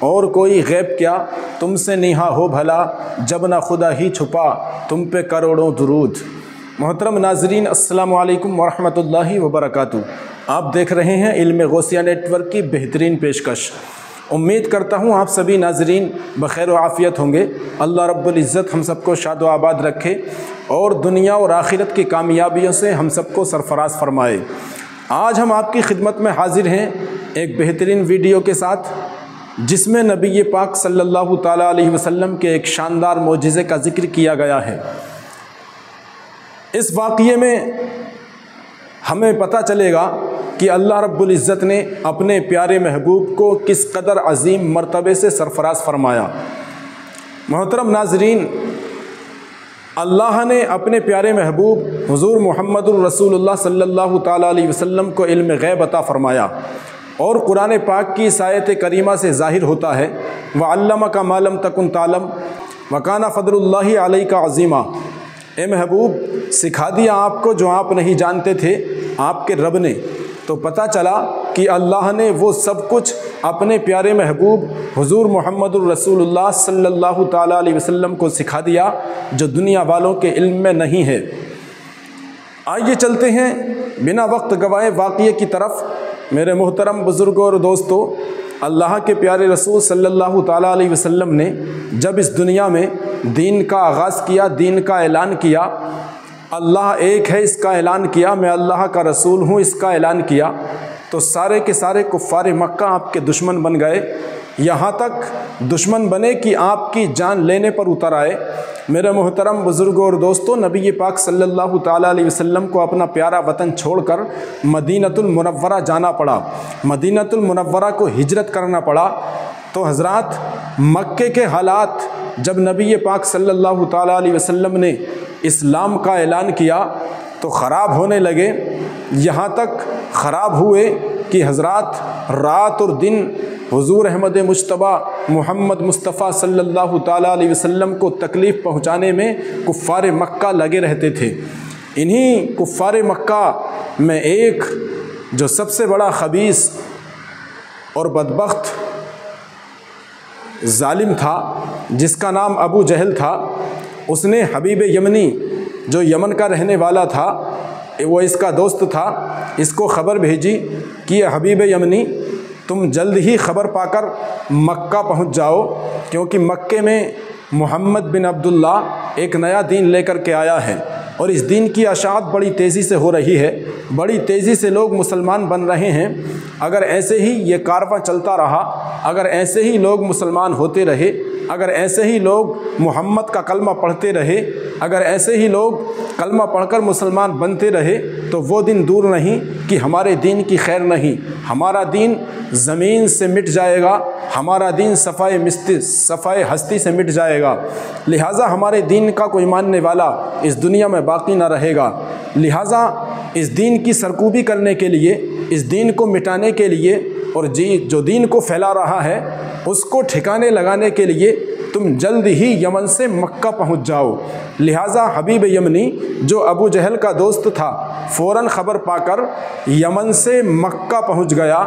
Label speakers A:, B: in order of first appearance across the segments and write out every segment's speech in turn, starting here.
A: اور کوئی غیب کیا تم سے نہا ہو بھلا، جب نہ خدا ہی چھپا تم پہ کروڑوں درود۔ محترم ناظرین، السلام علیکم ورحمۃ اللہ وبرکاتہ۔ آپ دیکھ رہے ہیں علم غوثیہ نیٹ ورک کی بہترین پیشکش۔ امید کرتا ہوں آپ سبھی ناظرین بخیر و عافیت ہوں گے۔ اللہ رب العزت ہم سب کو شاد و آباد رکھے اور دنیا اور آخرت کی کامیابیوں سے ہم سب کو سرفراز فرمائے۔ آج ہم آپ کی خدمت میں حاضر ہیں ایک بہترین ویڈیو کے ساتھ، جس میں نبی پاک صلی اللہ تعالیٰ علیہ وسلم کے ایک شاندار معجزے کا ذکر کیا گیا ہے۔ اس واقعے میں ہمیں پتہ چلے گا کہ اللہ رب العزت نے اپنے پیارے محبوب کو کس قدر عظیم مرتبے سے سرفراز فرمایا۔ محترم ناظرین، اللہ نے اپنے پیارے محبوب حضور محمد الرسول اللہ صلی اللہ تعالیٰ علیہ وسلم کو علم غیب عطا فرمایا، اور قرآن پاک کی اس آیت کریمہ سے ظاہر ہوتا ہے وَعَلَّمَكَ مَا لَمْ تَكُنْ تَعْلَمْ وَكَانَ فَضْلُ اللَّهِ عَلَيْكَ عَظِيمًا۔ اے محبوب، سکھا دیا آپ کو جو آپ نہیں جانتے تھے آپ کے رب نے۔ تو پتہ چلا کہ اللہ نے وہ سب کچھ اپنے پیارے محبوب حضور محمد الرسول اللہ صلی اللہ تعالیٰ علیہ وسلم کو سکھا دیا جو دنیا والوں کے علم میں نہیں ہے۔ آئیے چلتے ہیں بنا وقت گوائے واقعے کی طرف۔ میرے محترم بزرگوں اور دوستوں، اللہ کے پیارے رسول صلی اللہ تعالیٰ علیہ وسلم نے جب اس دنیا میں دین کا آغاز کیا، دین کا اعلان کیا، اللہ ایک ہے اس کا اعلان کیا، میں اللہ کا رسول ہوں اس کا اعلان کیا، تو سارے کے سارے کفار مکہ آپ کے دشمن بن گئے، یہاں تک دشمن بنے کہ آپ کی جان لینے پر اتر آئے۔ میرے محترم بزرگوں اور دوستوں، نبی پاک صلی اللہ تعالیٰ علیہ وسلم کو اپنا پیارا وطن چھوڑ کر مدینۃ المنورہ جانا پڑا، مدینۃ المنورہ کو ہجرت کرنا پڑا۔ تو حضرات، مکے کے حالات جب نبی پاک صلی اللہ تعالیٰ علیہ وسلم نے اسلام کا اعلان کیا تو خراب ہونے لگے، یہاں تک خراب ہوئے کہ حضرات رات اور دن حضور احمد مجتبیٰ محمد مصطفیٰ صلی اللہ تعالیٰ علیہ وسلم کو تکلیف پہنچانے میں کفار مکہ لگے رہتے تھے۔ انہی کفار مکہ میں ایک جو سب سے بڑا خبیث اور بدبخت ظالم تھا، جس کا نام ابو جہل تھا، اس نے حبیب یمنی جو یمن کا رہنے والا تھا، وہ اس کا دوست تھا، اس کو خبر بھیجی کہ حبیب یمنی تم جلد ہی خبر پا کر مکہ پہنچ جاؤ، کیونکہ مکے میں محمد بن عبداللہ ایک نیا دین لے کر کے آیا ہے، اور اس دین کی اشاعت بڑی تیزی سے ہو رہی ہے، بڑی تیزی سے لوگ مسلمان بن رہے ہیں۔ اگر ایسے ہی یہ کارواں چلتا رہا، اگر ایسے ہی لوگ مسلمان ہوتے رہے، اگر ایسے ہی لوگ محمد کا کلمہ پڑھتے رہے، اگر ایسے ہی لوگ کلمہ پڑھ کر مسلمان بنتے رہے، تو وہ دن دور نہیں کہ ہمارے دین کی خیر نہیں، ہمارا دین زمین سے مٹ جائے گا، ہمارا دین صفائے ہستی سے مٹ جائے گا۔ لہٰذا ہمارے دین کا کوئی ماننے والا اس دنیا میں باقی نہ رہے گا۔ لہٰذا اس دین کی سرکوبی کرنے کے لیے، اس دین کو مٹانے کے لیے، اور جو دین کو پھیلا رہا ہے اس کو ٹھکانے لگانے کے لیے تم جلد ہی یمن سے مکہ پہنچ جاؤ۔ لہٰذا حبیب یمنی جو ابو جہل کا دوست تھا، فوراً خبر پا کر یمن سے مکہ پہنچ گیا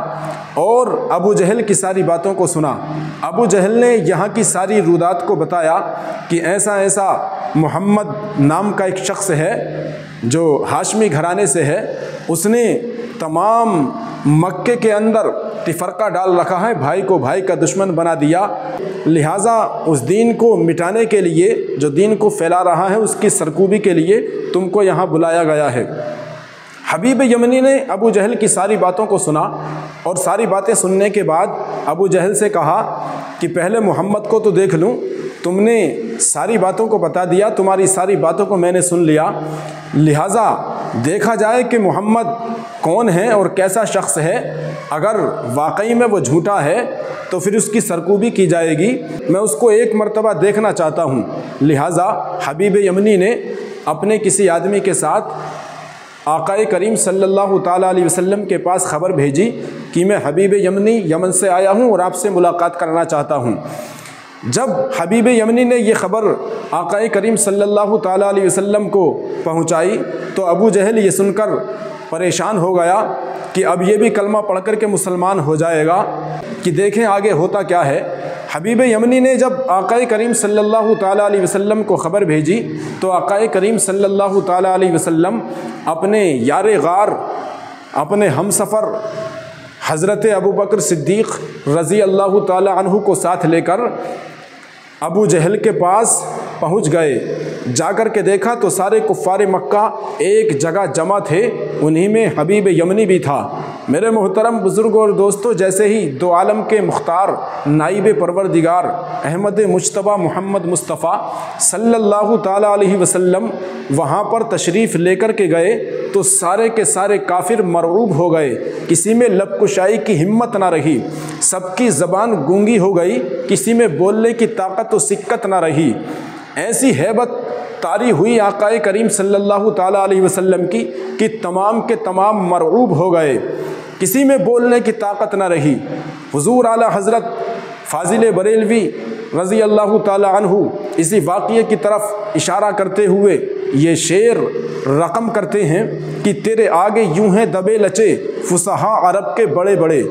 A: اور ابو جہل کی ساری باتوں کو سنا۔ ابو جہل نے یہاں کی ساری رودات کو بتایا کہ ایسا ایسا محمد نام کا ایک شخص ہے جو ہاشمی گھرانے سے ہے، اس نے تمام مکے کے اندر تفرقہ ڈال رکھا ہے، بھائی کو بھائی کا دشمن بنا دیا، لہٰذا اس دین کو مٹانے کے لیے، جو دین کو پھیلا رہا ہے اس کی سرکوبی کے لیے تم کو یہاں بلایا گیا ہے۔ حبیب یمنی نے ابو جہل کی ساری باتوں کو سنا، اور ساری باتیں سننے کے بعد ابو جہل سے کہا کہ پہلے محمد کو تو دیکھ لوں، تم نے ساری باتوں کو بتا دیا، تمہاری ساری باتوں کو میں نے سن لیا، لہٰذا دیکھا جائے کہ محمد کون ہے اور کیسا شخص ہے۔ اگر واقعی میں وہ جھوٹا ہے تو پھر اس کی سرکوبی کی جائے گی، میں اس کو ایک مرتبہ دیکھنا چاہتا ہوں۔ لہٰذا حبیب یمنی نے اپنے کسی آدمی کے ساتھ آقا کریم صلی اللہ تعالیٰ علیہ وسلم کے پاس خبر بھیجی کہ میں حبیب یمنی یمن سے آیا ہوں اور آپ سے ملاقات کرنا چاہتا ہوں۔ جب حبیب یمنی نے یہ خبر آقا کریم صلی اللہ تعالیٰ علیہ وسلم کو پہنچائی تو ابو جہل یہ سن کر परेशान हो गया कि अब ये भी कलमा पढ़ कर के मुसलमान हो जाएगा कि देखें आगे होता क्या है। हबीब यमनी ने जब आक़ाए करीम सल्लल्लाहु ताला अलैहि वसल्लम को ख़बर भेजी तो आक़ाए करीम सल्लल्लाहु ताला अलैहि वसल्लम अपने यार गार, अपने हमसफ़र हज़रत अबू बकर सिद्दीक़ रज़ी अल्लाह ताला अन्हु को साथ लेकर अबू जहल के पास पहुंच गए। जाकर के देखा तो सारे कुफ़ार मक्का एक जगह जमा थे, उन्हीं में हबीब यमनी भी था। मेरे मोहतरम बुज़ुर्ग और दोस्तों, जैसे ही दो आलम के मुख्तार नाइब परवरदिगार अहमद मुज्तबा मोहम्मद मुस्तफ़ा सल्लल्लाहु ताला अलैहि वसल्लम वहाँ पर तशरीफ़ लेकर के गए तो सारे के सारे काफिर मरऊब हो गए। किसी में लब कुशाई की हिम्मत ना रही, सबकी ज़बान गूंगी हो गई, किसी में बोलने की ताकत व सिक्कत ना रही। ऐसी हैबत तारी हुई आक़ाए करीम सल्लल्लाहु ताला अलैहि वसल्लम की कि तमाम के तमाम मरऊब हो गए, किसी में बोलने की ताकत ना रही। हुज़ूर आला हज़रत फ़ाज़िल बरेलवी रज़ी अल्लाह ताला अन्हु इसी वाक़ये की तरफ इशारा करते हुए ये शेर रकम करते हैं कि तेरे आगे यूं हैं दबे लचे फुसहा अरब के बड़े बड़े।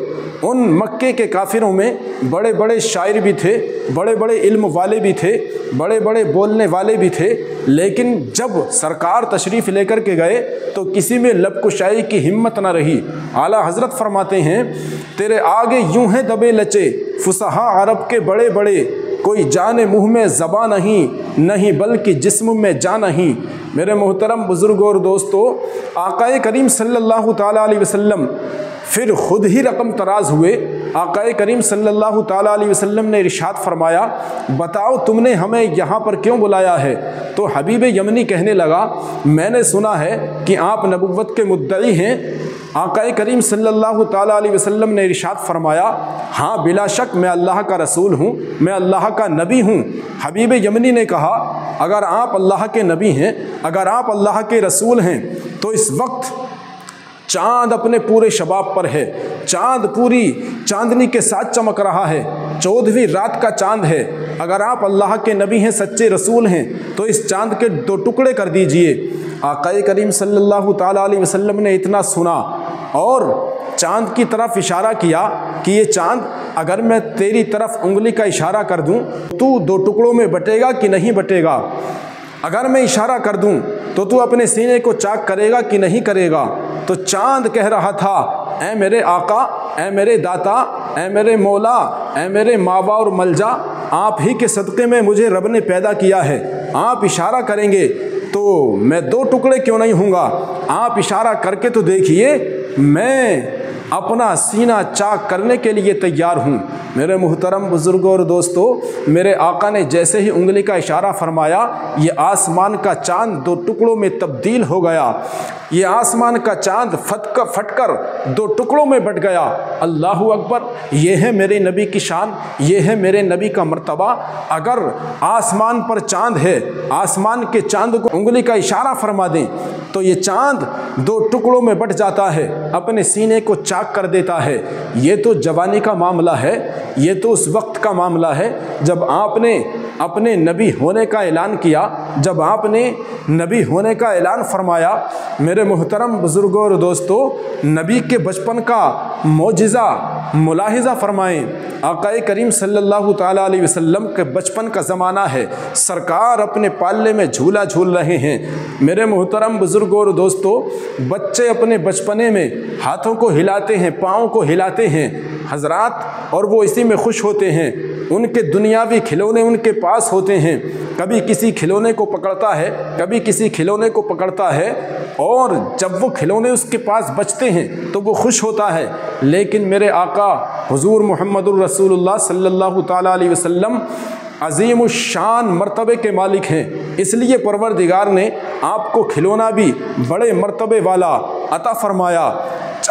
A: उन मक्के के काफिरों में बड़े बड़े शायर भी थे, बड़े बड़े इल्म वाले भी थे, बड़े बड़े बोलने वाले भी थे, लेकिन जब सरकार तशरीफ़ लेकर के गए तो किसी में लब कुशाई की हिम्मत न रही। आला हज़रत फरमाते हैं तेरे आगे यूं हैं दबे लचे फुसहा अरब के बड़े बड़े, कोई जाने मुँह में ज़बां नहीं बल्कि जिस्म में जान नहीं। मेरे मोहतरम बुज़ुर्ग और दोस्तों, आक़ाए करीम सल्लल्लाहु ताला अलैहि वसल्लम फिर ख़ुद ही रकम तराज हुए। आक़ाए करीम सल्लल्लाहु ताला अलैहि वसल्लम ने इरशाद फरमाया, बताओ तुमने हमें यहाँ पर क्यों बुलाया है? तो हबीब यमनी कहने लगा, मैंने सुना है कि आप नबुव्वत के मुद्दई हैं। आक़ाए करीम सल्लल्लाहु ताला अलैहि वसल्लम ने इरशाद फरमाया, हाँ बिला शक मैं अल्लाह का रसूल हूँ, मैं अल्लाह का नबी हूँ। हबीब यमनी ने कहा, अगर आप अल्लाह के नबी हैं, अगर आप अल्लाह के रसूल हैं तो इस वक्त चाँद अपने पूरे शबाब पर है, चाँद पूरी चांदनी के साथ चमक रहा है, 14वीं रात का चाँद है। अगर आप अल्लाह के नबी हैं, सच्चे रसूल हैं तो इस चाँद के 2 टुकड़े कर दीजिए। आक़ाए करीम सल्लल्लाहु ताला अलैहि वसल्लम ने इतना सुना और चाँद की तरफ इशारा किया कि ये चाँद अगर मैं तेरी तरफ उंगली का इशारा कर दूं तू 2 टुकड़ों में बटेगा कि नहीं बटेगा? अगर मैं इशारा कर दूं तो तू अपने सीने को चाक करेगा कि नहीं करेगा? तो चाँद कह रहा था, ऐ मेरे आका, ऐ मेरे दाता, ऐ मेरे मौला, ऐ मेरे मावा और मलजा, आप ही के सदक़े में मुझे रब ने पैदा किया है। आप इशारा करेंगे तो मैं 2 टुकड़े क्यों नहीं होऊंगा? आप इशारा करके तो देखिए, मैं अपना सीना चाक करने के लिए तैयार हूँ। मेरे मुहतरम बुज़ुर्गों और दोस्तों, मेरे आका ने जैसे ही उंगली का इशारा फरमाया, ये आसमान का चाँद 2 टुकड़ों में तब्दील हो गया। ये आसमान का चाँद फटकर 2 टुकड़ों में बट गया। अल्लाहु अकबर! ये है मेरे नबी की शान, ये है मेरे नबी का मर्तबा। अगर आसमान पर चाँद है, आसमान के चाँद को उंगली का इशारा फरमा दें तो ये चाँद 2 टुकड़ों में बट जाता है, अपने सीने को चाक कर देता है। ये तो जवानी का मामला है, ये तो उस वक्त का मामला है जब आपने अपने नबी होने का ऐलान किया, जब आपने नबी होने का ऐलान फरमाया। मेरे मुहतरम बुज़ुर्गों और दोस्तों, नबी के बचपन का मौजिज़ा मुलाहिज़ा फरमाएँ। आक़ाए करीम सल्लल्लाहु ताला अलैहि वसल्लम के बचपन का ज़माना है, सरकार अपने पाले में झूला झूल रहे हैं। मेरे मुहतरम बुज़ुर्गों और दोस्तों, बच्चे अपने बचपने में हाथों को हिलाते हैं, पाँव को हिलाते हैं हज़रात, और वो इसी में खुश होते हैं। उनके दुनियावी खिलौने उनके पास होते हैं, कभी किसी खिलौने को पकड़ता है, कभी किसी खिलौने को पकड़ता है, और जब वो खिलौने उसके पास बचते हैं तो वो खुश होता है। लेकिन मेरे आका हुज़ूर मुहम्मदुर रसूलुल्लाह सल्लल्लाहु ताला अलैहि वसल्लम अज़ीम शान मर्तबे के मालिक हैं, इसलिए परवरदिगार ने आपको खिलौना भी बड़े मर्तबे वाला अता फरमाया।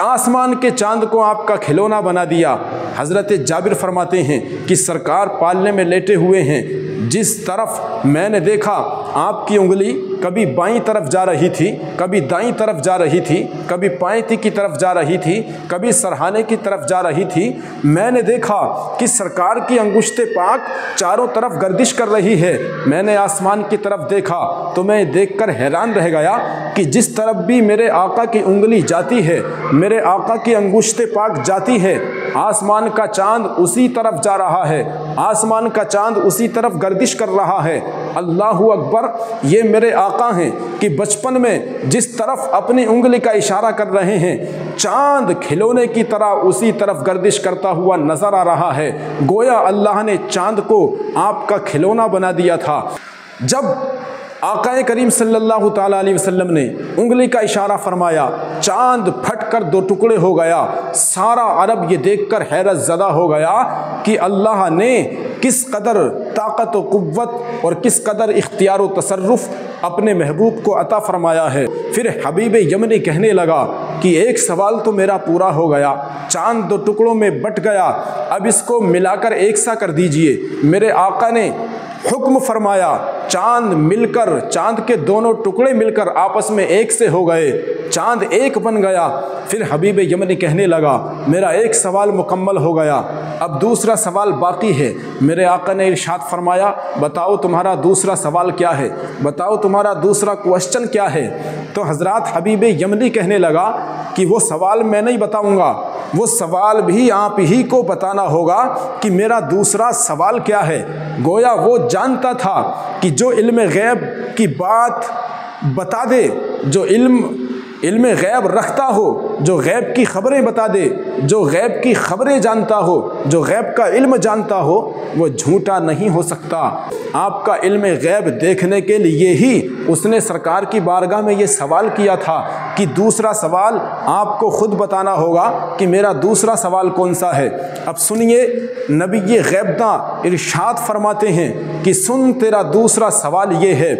A: आसमान के चाँद को आपका खिलौना बना दिया। हज़रत जाबिर फरमाते हैं कि सरकार पालने में लेटे हुए हैं, जिस तरफ मैंने देखा आपकी उंगली कभी बाईं तरफ जा रही थी, कभी दाईं तरफ जा रही थी, कभी पायती की तरफ जा रही थी, कभी सरहाने की तरफ जा रही थी। मैंने देखा कि सरकार की अंगुश्ते पाक चारों तरफ गर्दिश कर रही है। मैंने आसमान की तरफ देखा तो मैं देखकर हैरान रह गया कि जिस तरफ भी मेरे आका की उंगली जाती है, मेरे आका की अंगुश्ते पाक जाती है, आसमान का चांद उसी तरफ जा रहा है, आसमान का चांद उसी तरफ गर्दिश कर रहा है। अल्लाहु अकबर, ये मेरे आका हैं कि बचपन में जिस तरफ अपनी उंगली का इशारा कर रहे हैं, चांद खिलौने की तरह उसी तरफ गर्दिश करता हुआ नजर आ रहा है। गोया अल्लाह ने चांद को आपका खिलौना बना दिया था। जब आक़ाए करीम सल्लल्लाहु ताला अलैहि वसल्लम ने उंगली का इशारा फरमाया, चांद फट कर दो टुकड़े हो गया। सारा अरब ये देखकर हैरत ज़दा हो गया कि अल्लाह ने किस कदर ताकत व कुव्वत और किस कदर इख्तियार व तसर्रुफ़ अपने महबूब को अता फरमाया है। फिर हबीब यमनी कहने लगा कि एक सवाल तो मेरा पूरा हो गया, चांद दो टुकड़ों में बट गया, अब इसको मिलाकर एक सा कर दीजिए। मेरे आका ने हुक्म फरमाया, चांद मिलकर, चांद के दोनों टुकड़े मिलकर आपस में एक से हो गए, चांद एक बन गया। फिर हबीब यमनी कहने लगा, मेरा एक सवाल मुकम्मल हो गया, अब दूसरा सवाल बाकी है। मेरे आका ने इरशाद फरमाया, बताओ तुम्हारा दूसरा सवाल क्या है, बताओ तुम्हारा दूसरा क्वेश्चन क्या है। तो हज़रात हबीब यमनी कहने लगा कि वो सवाल मैं नहीं बताऊंगा, वो सवाल भी आप ही को बताना होगा कि मेरा दूसरा सवाल क्या है। गोया वो जानता था कि जो इल्म गैब की बात बता दे, जो इल्म गैब रखता हो, जो गैब की ख़बरें बता दे, जो गैब की ख़बरें जानता हो, जो गैब का इल्म जानता हो, वो झूठा नहीं हो सकता। आपका इल्म गैब देखने के लिए ही उसने सरकार की बारगाह में ये सवाल किया था कि दूसरा सवाल आपको ख़ुद बताना होगा कि मेरा दूसरा सवाल कौन सा है। अब सुनिए, नबी गैबदा इरशाद फरमाते हैं कि सुन, तेरा दूसरा सवाल ये है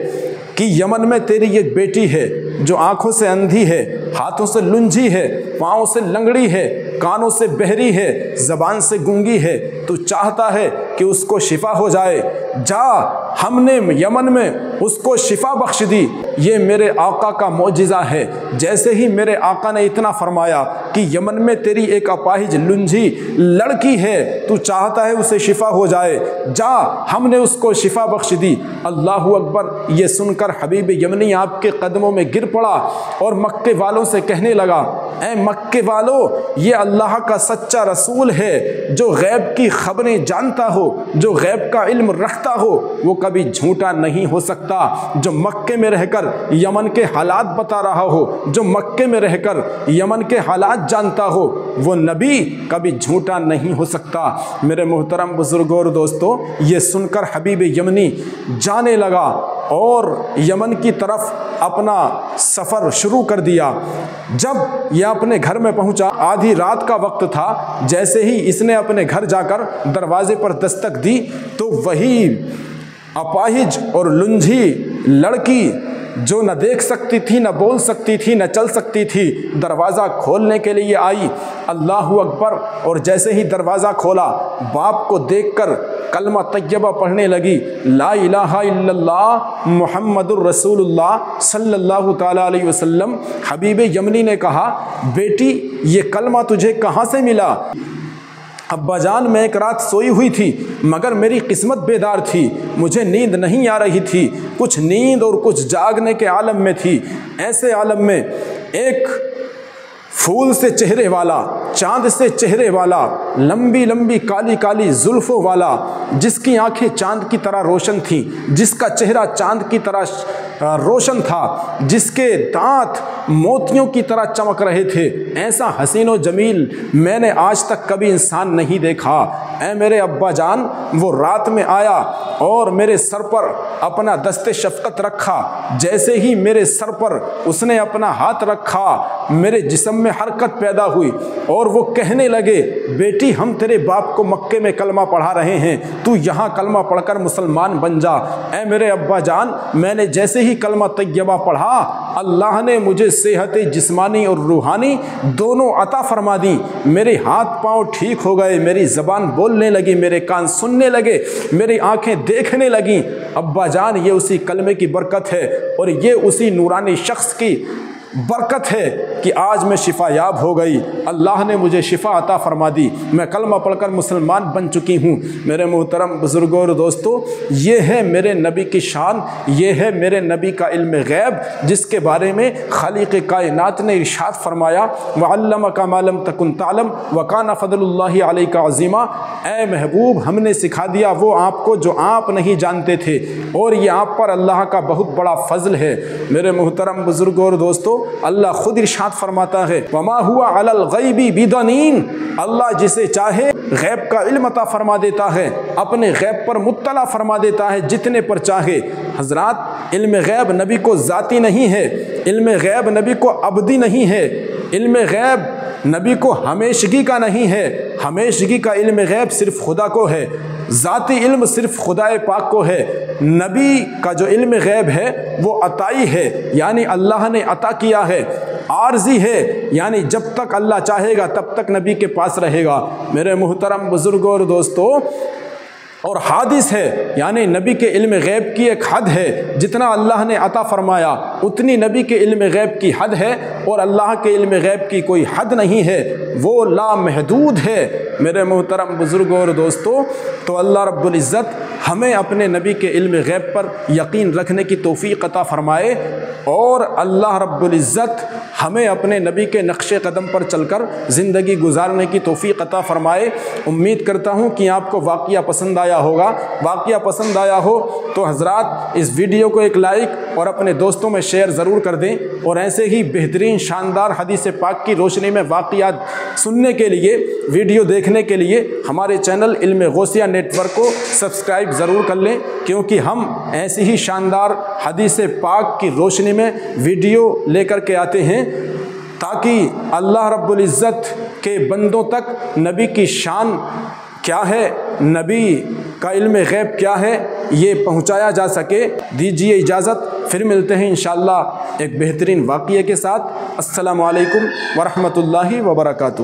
A: कि यमन में तेरी एक बेटी है जो आँखों से अंधी है, हाथों से लुंझी है, पाँव से लंगड़ी है, कानों से बहरी है, ज़बान से गूंगी है। तू चाहता है कि उसको शिफा हो जाए, जा, हमने यमन में उसको शिफा बख्श दी। ये मेरे आका का मौजिज़ा है। जैसे ही मेरे आका ने इतना फरमाया कि यमन में तेरी एक अपाहिज लुंझी लड़की है, तू चाहता है उसे शिफा हो जाए, जा, हमने उसको शिफा बख्श दी। अल्लाहु अकबर। ये सुनकर हबीब यमनी आपके कदमों में गिर पड़ा और मक्के वालों से कहने लगा, ऐ मक्के वालों, ये अल्लाह का सच्चा रसूल है जो गैब की खबरें जानता हो, जो गैब का इल्म रखता हो, वो कभी झूठा नहीं हो सकता। जो मक्के में रहकर यमन के हालात बता रहा हो, जो मक्के में रहकर यमन के हालात जानता हो, वो नबी कभी झूठा नहीं हो सकता। मेरे मोहतरम बुजुर्गों और दोस्तों, ये सुनकर हबीब यमनी जाने लगा और यमन की तरफ अपना सफ़र शुरू कर दिया। जब यह अपने घर में पहुंचा, आधी रात का वक्त था, जैसे ही इसने अपने घर जाकर दरवाजे पर दस्तक दी तो वही अपाहिज और लुंझी लड़की जो न देख सकती थी, न बोल सकती थी, न चल सकती थी, दरवाज़ा खोलने के लिए आई। अल्लाहु अकबर। और जैसे ही दरवाज़ा खोला, बाप को देखकर कलमा तय्यबा पढ़ने लगी, ला इलाहा इल्लल्लाह मुहम्मदुर रसूलुल्लाह सल्लल्लाहु ताला अलैहि वसल्लम। हबीब यमनी ने कहा, बेटी ये कलमा तुझे कहाँ से मिला? अब्बा जान, मैं एक रात सोई हुई थी मगर मेरी किस्मत बेदार थी, मुझे नींद नहीं आ रही थी, कुछ नींद और कुछ जागने के आलम में थी। ऐसे आलम में एक फूल से चेहरे वाला, चांद से चेहरे वाला, लंबी लंबी काली काली जुल्फ़ों वाला, जिसकी आंखें चांद की तरह रोशन थीं, जिसका चेहरा चांद की तरह रोशन था, जिसके दांत मोतियों की तरह चमक रहे थे, ऐसा हसीन व जमील मैंने आज तक कभी इंसान नहीं देखा। ऐ मेरे अब्बा जान, वो रात में आया और मेरे सर पर अपना दस्ते शफ़क़त रखा। जैसे ही मेरे सर पर उसने अपना हाथ रखा, मेरे जिस्म में हरकत पैदा हुई और اور وہ کہنے لگے بیٹی ہم تیرے باپ کو مکے میں کلمہ پڑھا رہے ہیں، تو یہاں کلمہ پڑھ کر مسلمان بن جا۔ اے میرے ابا جان، میں نے جیسے ہی کلمہ طیبہ پڑھا اللہ نے مجھے صحت جسمانی اور روحانی دونوں عطا فرما دی، میرے ہاتھ پاؤں ٹھیک ہو گئے، میری زبان بولنے لگی، میرے کان سننے لگے، میری آنکھیں دیکھنے لگیں۔ ابا جان یہ اسی کلمے کی برکت ہے اور یہ اسی نورانی شخص کی برکت ہے کہ آج میں شفا یاب ہو گئی، اللہ نے مجھے شفا عطا فرما دی، میں کلمہ پڑھ کر مسلمان بن چکی ہوں۔ میرے محترم بزرگوں اور دوستوں، یہ ہے میرے نبی کی شان، یہ ہے میرے نبی کا علم غیب جس کے بارے میں خالق کائنات نے ارشاد فرمایا وَعَلَّمَكَ مَا لَمْ تَكُنْ تَعْلَمْ وَكَانَ فَضْلُ اللَّهِ عَلَيْكَ عَظِيمًا۔ اے محبوب ہم نے سکھا دیا وہ آپ کو جو آپ نہیں جانتے تھے، اور یہ آپ پر اللہ کا بہت بڑا فضل ہے۔ میرے محترم بزرگوں اور دوستوں، اللہ خود ارشاد فرماتا ہے وَمَا هُوَ عَلَى الْغَيْبِ بِضَنِينٍ، اللہ جسے چاہے غیب کا علم عطا فرما دیتا ہے، اپنے غیب پر مطلع فرما دیتا ہے جتنے پر چاہے۔ حضرات علم غیب نبی کو ذاتی نہیں ہے، علم غیب نبی کو ابدی نہیں ہے، علم غیب نبی کو ہمیشگی کا نہیں ہے، ہمیشگی کا علم غیب صرف خدا کو ہے، ذاتی علم صرف خدا پاک کو ہے۔ نبی کا جو علم غیب ہے وہ عطائی ہے، یعنی اللہ نے عطا کیا ہے، عارضی ہے، یعنی جب تک اللہ چاہے گا تب تک نبی کے پاس رہے گا۔ میرے محترم بزرگوں اور دوستوں، اور حادث ہے، یعنی نبی کے علم غیب کی ایک حد ہے، جتنا اللہ نے عطا فرمایا اتنی نبی کے علم غیب کی حد ہے، اور اللہ کے علم غیب کی کوئی حد نہیں ہے، وہ لامحدود ہے۔ میرے محترم بزرگوں اور دوستوں، تو اللہ رب العزت ہمیں اپنے نبی کے علم غیب پر یقین رکھنے کی توفیق عطا فرمائے، اور اللہ رب العزت ہمیں اپنے نبی کے نقش قدم پر چل کر زندگی گزارنے کی توفیق عطا فرمائے۔ امید کرتا ہوں کہ آپ کو واقعہ پسند آیا ہوگا۔ واقعہ پسند آیا ہو تو حضرات اس ویڈیو کو ایک لائک اور اپنے دوستوں میں شیئر ضرور کر دیں، اور ایسے ہی بہترین شاندار حدیث پاک کی روشنی میں واقعات سننے کے لیے، ویڈیو دیکھنے کے لیے ہمارے چینل علم غوثیہ نیٹ ورک کو سبسکرائب ضرور کر لیں، کیونکہ ہم ایسی ہی شاندار حدیث پاک کی روشنی میں ویڈیو لے کر کے آتے ہیں تاکہ اللہ رب العزت کے بندوں تک نبی کی شان کیا ہے، نبی کا علم غیب کیا ہے، یہ پہنچایا جا سکے۔ دیجیے اجازت، پھر ملتے ہیں انشاءاللہ ایک بہترین واقعے کے ساتھ۔ السلام علیکم ورحمۃ اللہ وبرکاتہ۔